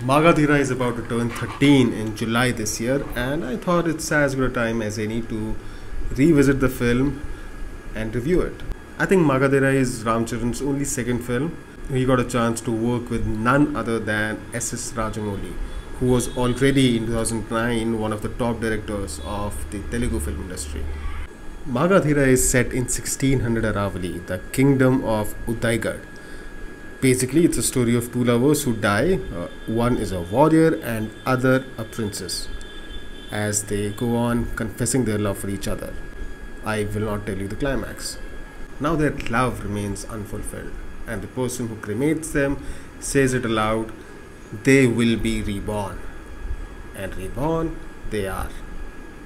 Magadheera is about to turn 13 in July this year, and I thought it's as good a time as any to revisit the film and review it. I think Magadheera is Ram Charan's only second film. He got a chance to work with none other than S.S. Rajamouli, who was already in 2009 one of the top directors of the Telugu film industry. Magadheera is set in 1600 Aravali, the kingdom of Udaigad. Basically, it's a story of two lovers who die. One is a warrior and other a princess, as they go on confessing their love for each other. I will not tell you the climax. Now their love remains unfulfilled, and the person who cremates them says it aloud, they will be reborn. And reborn they are,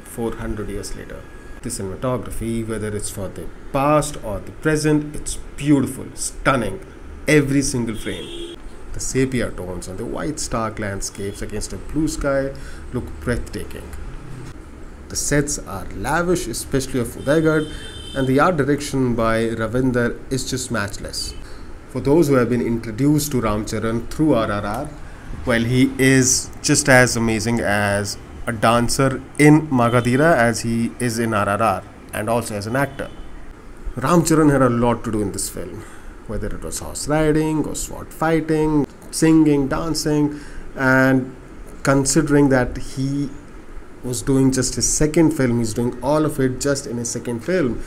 400 years later. The cinematography, whether it's for the past or the present, it's beautiful, stunning. Every single frame. The sepia tones and the white stark landscapes against a blue sky look breathtaking. The sets are lavish, especially of Udaigad, and the art direction by Ravinder is just matchless. For those who have been introduced to Ram Charan through RRR, well, he is just as amazing as a dancer in Magadheera as he is in RRR, and also as an actor. Ram Charan had a lot to do in this film. Whether it was horse riding or sword fighting, singing, dancing, and considering that he was doing just his second film, he's doing all of it just in his second film.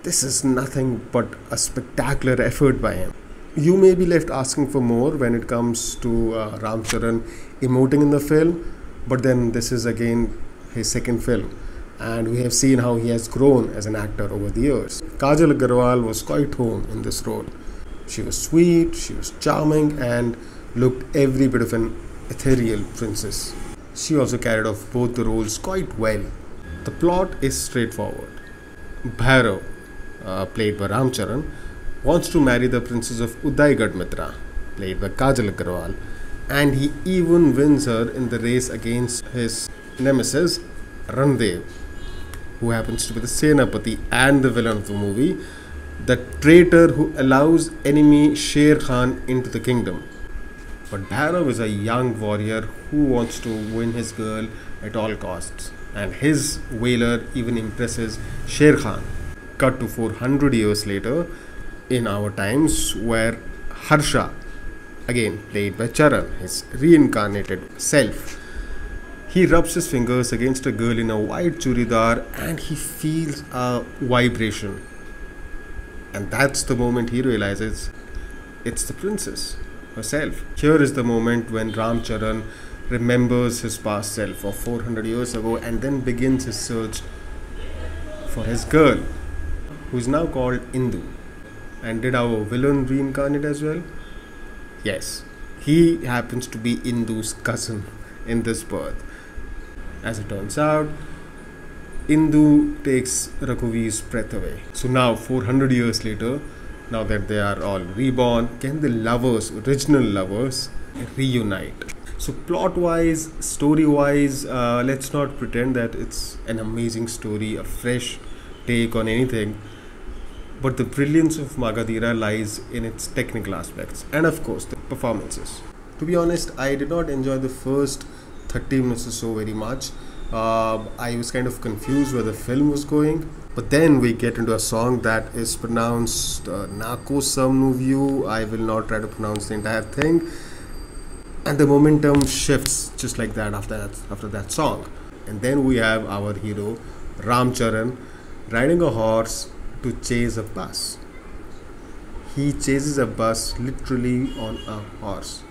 This is nothing but a spectacular effort by him. You may be left asking for more when it comes to Ram Charan emoting in the film, but then this is again his second film. And we have seen how he has grown as an actor over the years. Kajal Aggarwal was quite home in this role. She was sweet, she was charming, and looked every bit of an ethereal princess. She also carried off both the roles quite well. The plot is straightforward. Bhairav, played by Ram Charan, wants to marry the princess of Udaigad Mitra, played by Kajal Aggarwal, and he even wins her in the race against his nemesis, Randev, who happens to be the Senapati and the villain of the movie, the traitor who allows enemy Sher Khan into the kingdom. But Bhairav is a young warrior who wants to win his girl at all costs, and his valor even impresses Sher Khan. Cut to 400 years later, in our times, where Harsha, again played by Charan, his reincarnated self, he rubs his fingers against a girl in a white churidar and he feels a vibration. And that's the moment he realizes it's the princess herself. Here is the moment when Ram Charan remembers his past self of 400 years ago and then begins his search for his girl, who is now called Indu. And did our villain reincarnate as well? Yes, he happens to be Indu's cousin in this birth. As it turns out, Indu takes Raghuvir's breath away. So now, 400 years later, now that they are all reborn, can the lovers, original lovers, reunite? So plot-wise, story-wise, let's not pretend that it's an amazing story, a fresh take on anything. But the brilliance of Magadheera lies in its technical aspects and, of course, the performances. To be honest, I did not enjoy the first 30 minutes or so very much. I was kind of confused where the film was going. But then we get into a song that is pronounced Nako Samnu View. I will not try to pronounce the entire thing. And the momentum shifts just like that after that song. And then we have our hero Ram Charan riding a horse to chase a bus. He chases a bus literally on a horse.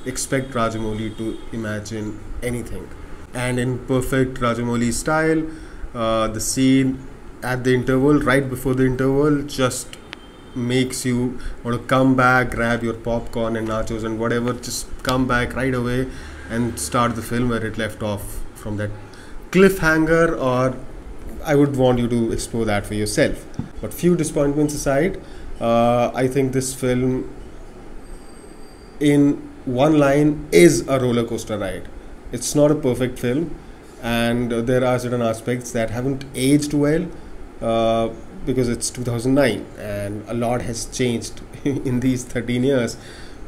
Expect Rajamouli to imagine anything. And in perfect Rajamouli style, the scene at the interval, right before the interval, just makes you want to come back, grab your popcorn and nachos and whatever, just come back right away and start the film where it left off from that cliffhanger, or I would want you to explore that for yourself. But few disappointments aside, I think this film, in one line, is a roller coaster ride. It's not a perfect film, and there are certain aspects that haven't aged well because it's 2009 and a lot has changed in these 13 years.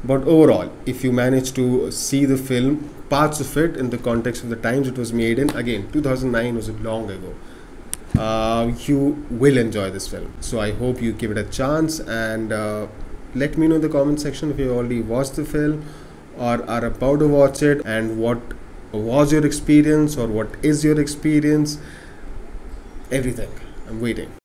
But overall, if you manage to see the film, parts of it in the context of the times it was made in, again, 2009 was long ago, you will enjoy this film. So I hope you give it a chance, and let me know in the comment section if you already watched the film or are about to watch it, and what was your experience or what is your experience. Everything. I'm waiting.